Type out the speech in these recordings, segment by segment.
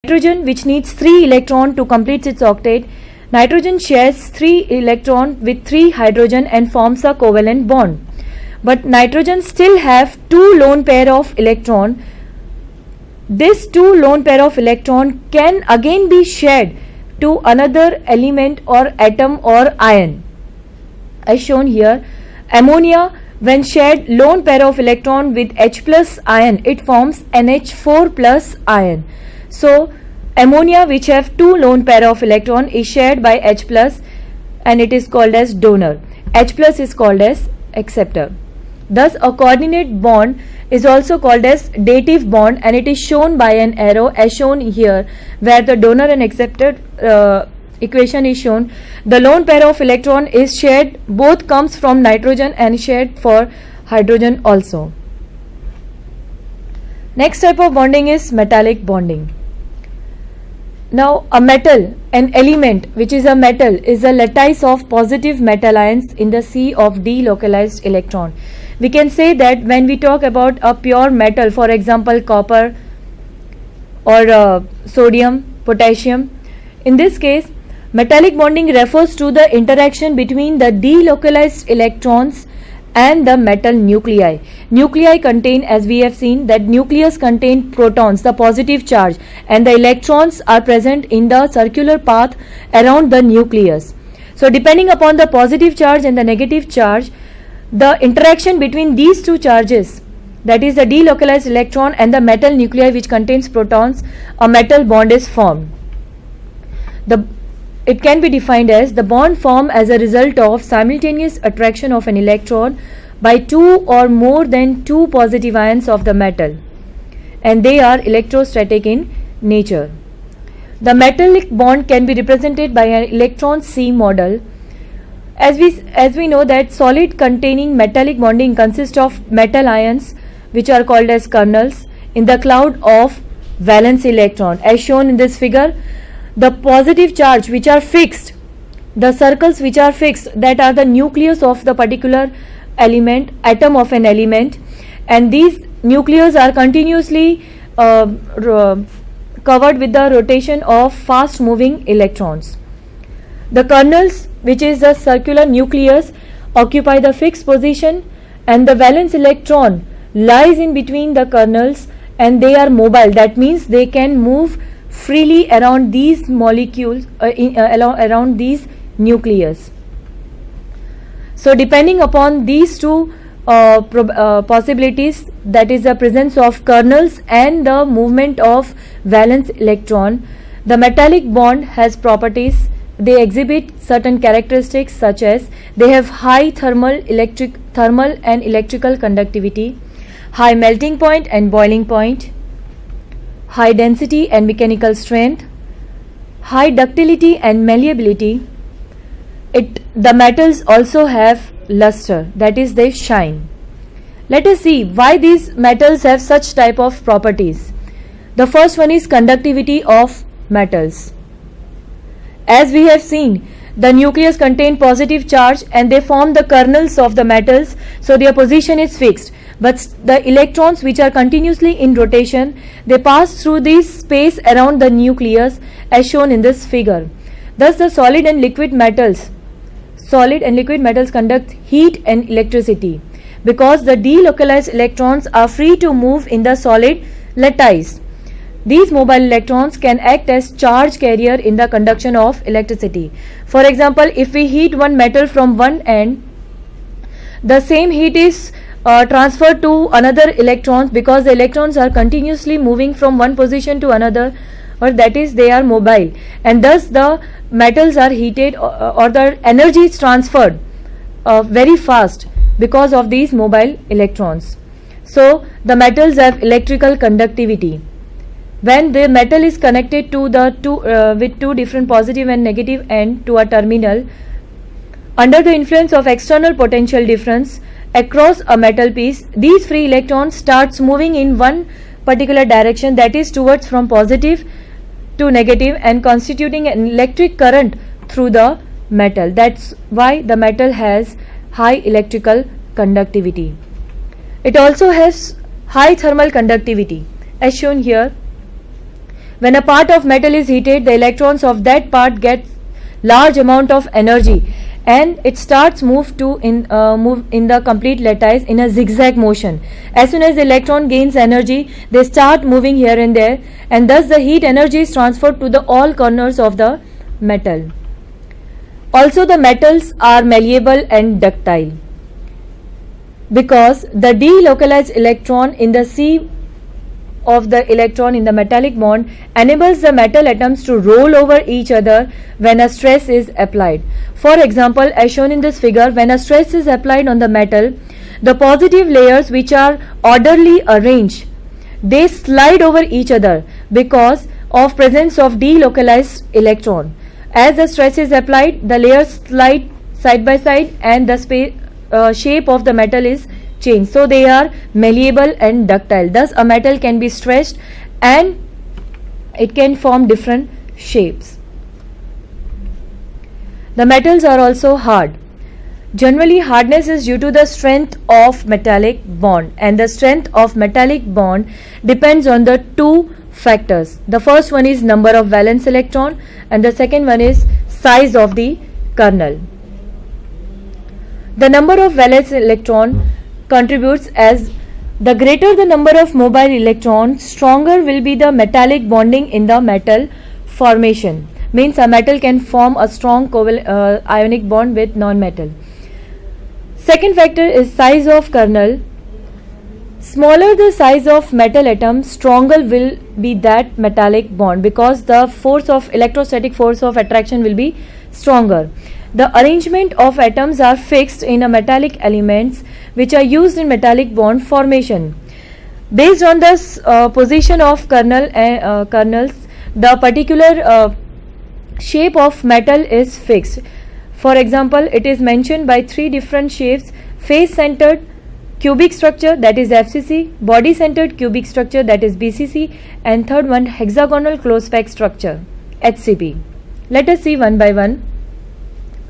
Nitrogen, which needs 3 electrons to complete its octet. Nitrogen shares 3 electrons with 3 hydrogen and forms a covalent bond. But nitrogen still have 2 lone pair of electron. This 2 lone pair of electron can again be shared to another element or atom or ion. As shown here, ammonia, when shared lone pair of electron with H plus ion, it forms NH4 plus ion. So ammonia, which have 2 lone pair of electron, is shared by H plus and it is called as donor. H plus is called as acceptor. Thus a coordinate bond is also called as dative bond, and it is shown by an arrow as shown here, where the donor and acceptor equation is shown. The lone pair of electron is shared, both comes from nitrogen and shared for hydrogen also. Next type of bonding is metallic bonding. Now a metal, an element which is a metal, is a lattice of positive metal ions in the sea of delocalized electron. We can say that when we talk about a pure metal, for example copper or sodium, potassium, in this case metallic bonding refers to the interaction between the delocalized electrons and the metal nuclei. Nuclei contain, as we have seen, that nucleus contain protons, the positive charge, and the electrons are present in the circular path around the nucleus. So depending upon the positive charge and the negative charge, the interaction between these two charges, that is the delocalized electron and the metal nuclei which contains protons, a metal bond is formed. It can be defined as the bond formed as a result of simultaneous attraction of an electron by 2 or more than 2 positive ions of the metal, and they are electrostatic in nature. The metallic bond can be represented by an electron C model. As we know that solid containing metallic bonding consists of metal ions which are called as kernels in the cloud of valence electron. As shown in this figure, the positive charge which are fixed, the circles which are fixed, that are the nucleus of the particular element, atom of an element, and these nucleus are continuously covered with the rotation of fast moving electrons. The kernels, which is the circular nucleus, occupy the fixed position, and the valence electron lies in between the kernels and they are mobile. That means they can move freely around these molecules, around these nucleus. So depending upon these two possibilities, that is the presence of kernels and the movement of valence electron, the metallic bond has properties. They exhibit certain characteristics such as they have high thermal and electrical conductivity, high melting point and boiling point, high density and mechanical strength, high ductility and malleability. The metals also have luster, that is they shine. Let us see why these metals have such type of properties. The first one is conductivity of metals. As we have seen, the nucleus contain positive charge and they form the kernels of the metals, so their position is fixed. But the electrons which are continuously in rotation, they pass through this space around the nucleus as shown in this figure. Thus the solid and liquid metals conduct heat and electricity because the delocalized electrons are free to move in the solid lattice. These mobile electrons can act as charge carrier in the conduction of electricity. For example, if we heat one metal from one end, the same heat is transferred to another electrons because the electrons are continuously moving from one position to another, or that is they are mobile, and thus the metals are heated or the energy is transferred very fast because of these mobile electrons. So the metals have electrical conductivity. When the metal is connected to with two different positive and negative end to a terminal, under the influence of external potential difference across a metal piece, these free electrons starts moving in one particular direction, that is towards from positive to negative, and constituting an electric current through the metal. That's why the metal has high electrical conductivity. It also has high thermal conductivity as shown here. When a part of metal is heated, the electrons of that part get large amount of energy, and it starts move in the complete lattice in a zigzag motion. As soon as the electron gains energy, they start moving here and there, and thus the heat energy is transferred to the all corners of the metal. Also, the metals are malleable and ductile because the delocalized electron in the C of the electron in the metallic bond enables the metal atoms to roll over each other when a stress is applied. For example, as shown in this figure, when a stress is applied on the metal, the positive layers, which are orderly arranged, they slide over each other because of presence of delocalized electron. As the stress is applied, the layers slide side by side and the shape of the metal is changed. So they are malleable and ductile. Thus a metal can be stretched and it can form different shapes. The metals are also hard. Generally, hardness is due to the strength of metallic bond, and the strength of metallic bond depends on the two factors. The first one is number of valence electron, and the second one is size of the kernel. The number of valence electron contributes as the greater the number of mobile electrons, stronger will be the metallic bonding in the metal formation. Means a metal can form a strong ionic bond with non-metal. Second factor is size of kernel. Smaller the size of metal atom, stronger will be that metallic bond because the electrostatic force of attraction will be stronger. The arrangement of atoms are fixed in a metallic elements which are used in metallic bond formation. Based on the position of kernels, the particular shape of metal is fixed. For example, it is mentioned by three different shapes: face-centered cubic structure, that is FCC, body-centered cubic structure, that is BCC, and third one, hexagonal close-packed structure, HCP. Let us see one by one.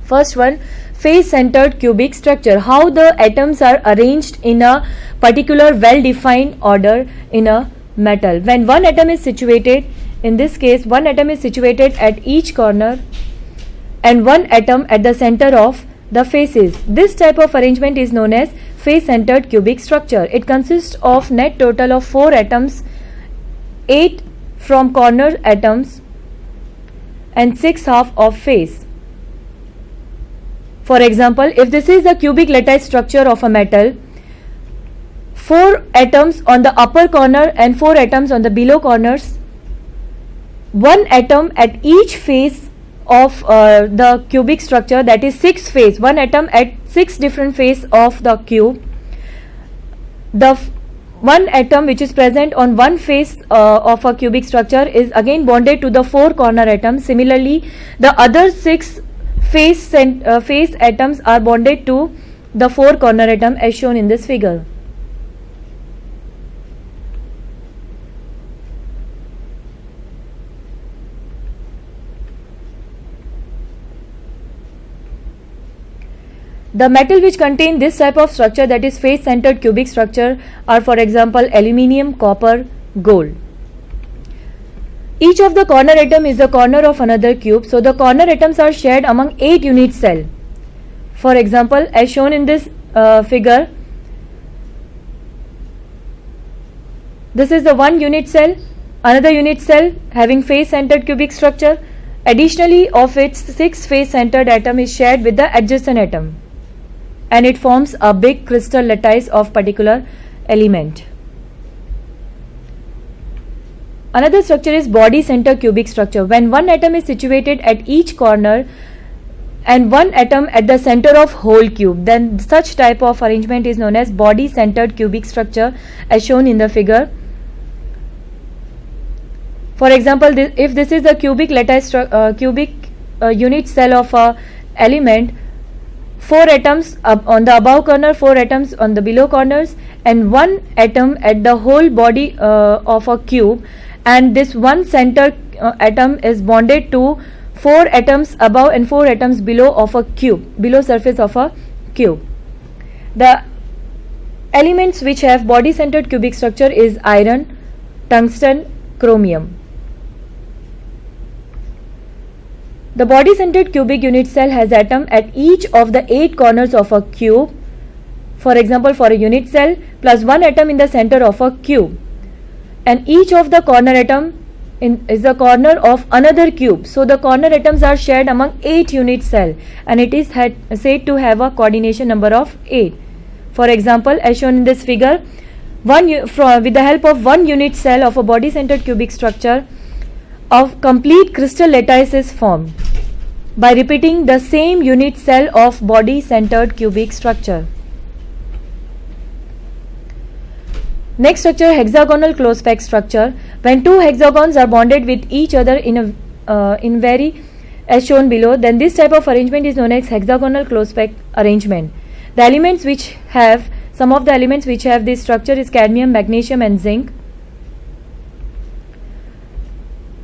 First one, face-centered cubic structure. How the atoms are arranged in a particular well-defined order in a metal. When one atom is situated, in this case, one atom is situated at each corner and one atom at the center of the faces. This type of arrangement is known as face-centered cubic structure. It consists of net total of 4 atoms, 8 from corner atoms and 6 half of face. For example, if this is the cubic lattice structure of a metal, 4 atoms on the upper corner and 4 atoms on the below corners, 1 atom at each face of the cubic structure, that is 6 face, 1 atom at 6 different face of the cube. The 1 atom which is present on one face of a cubic structure is again bonded to the 4 corner atoms. Similarly, the other 6 face atoms are bonded to the 4 corner atom as shown in this figure. The metal which contain this type of structure, that is face-centered cubic structure, are for example aluminium, copper, gold. Each of the corner atom is the corner of another cube, so the corner atoms are shared among 8 unit cell. For example, as shown in this figure, this is the one unit cell, another unit cell having face-centered cubic structure. Additionally, of its 6 face-centered atom is shared with the adjacent atom, and it forms a big crystal lattice of particular element. Another structure is body-centered cubic structure. When one atom is situated at each corner and one atom at the center of whole cube, then such type of arrangement is known as body-centered cubic structure as shown in the figure. For example, if this is the cubic lattice unit cell of a element, 4 atoms on the above corner, 4 atoms on the below corners, and 1 atom at the whole body of a cube, and this one center atom is bonded to 4 atoms above and 4 atoms below of a cube, below surface of a cube. The elements which have body centered cubic structure is iron, tungsten, chromium. The body-centered cubic unit cell has atom at each of the 8 corners of a cube. For example, for a unit cell, plus 1 atom in the center of a cube, and each of the corner atom is the corner of another cube. So the corner atoms are shared among 8 unit cell, and it is said to have a coordination number of 8. For example, as shown in this figure, with the help of one unit cell of a body-centered cubic structure, of complete crystal lattice is formed by repeating the same unit cell of body-centered cubic structure. Next structure, hexagonal close packed structure. When two hexagons are bonded with each other in very as shown below, then this type of arrangement is known as hexagonal close packed arrangement. The elements which have some of the elements which have this structure is cadmium, magnesium, and zinc.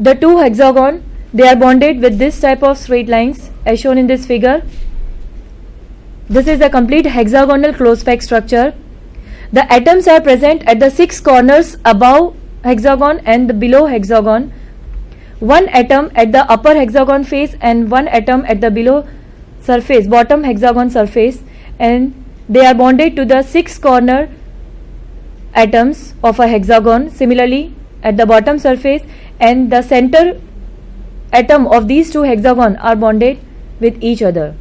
The two hexagon, they are bonded with this type of straight lines as shown in this figure. This is the complete hexagonal close packed structure. The atoms are present at the 6 corners above hexagon and below hexagon. One atom at the upper hexagon face and one atom at the below surface, bottom hexagon surface, and they are bonded to the 6 corner atoms of a hexagon. Similarly, at the bottom surface and the center atom of these two hexagons are bonded with each other.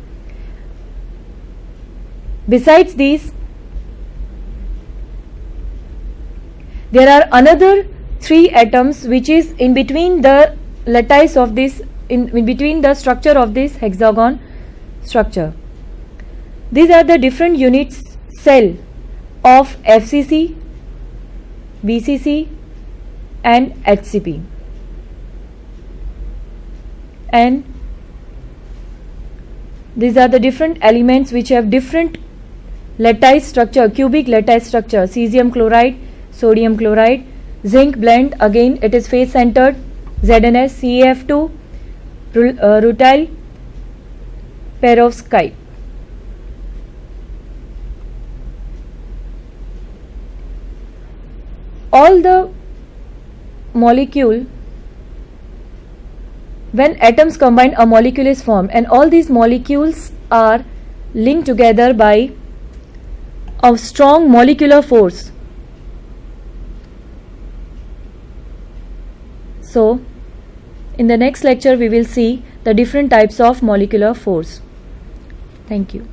Besides these, there are another 3 atoms which is in between the lattice of this, in between the structure of this hexagon structure. These are the different units cell of FCC, BCC, and HCP. And these are the different elements which have different lattice structure, cubic lattice structure. Cesium chloride, sodium chloride, zinc blend, again it is face centered, ZnS, CaF2, rutile perovskite. All the molecule, when atoms combine, a molecule is formed, and all these molecules are linked together by a strong molecular force. So, in the next lecture we will see the different types of molecular force. Thank you.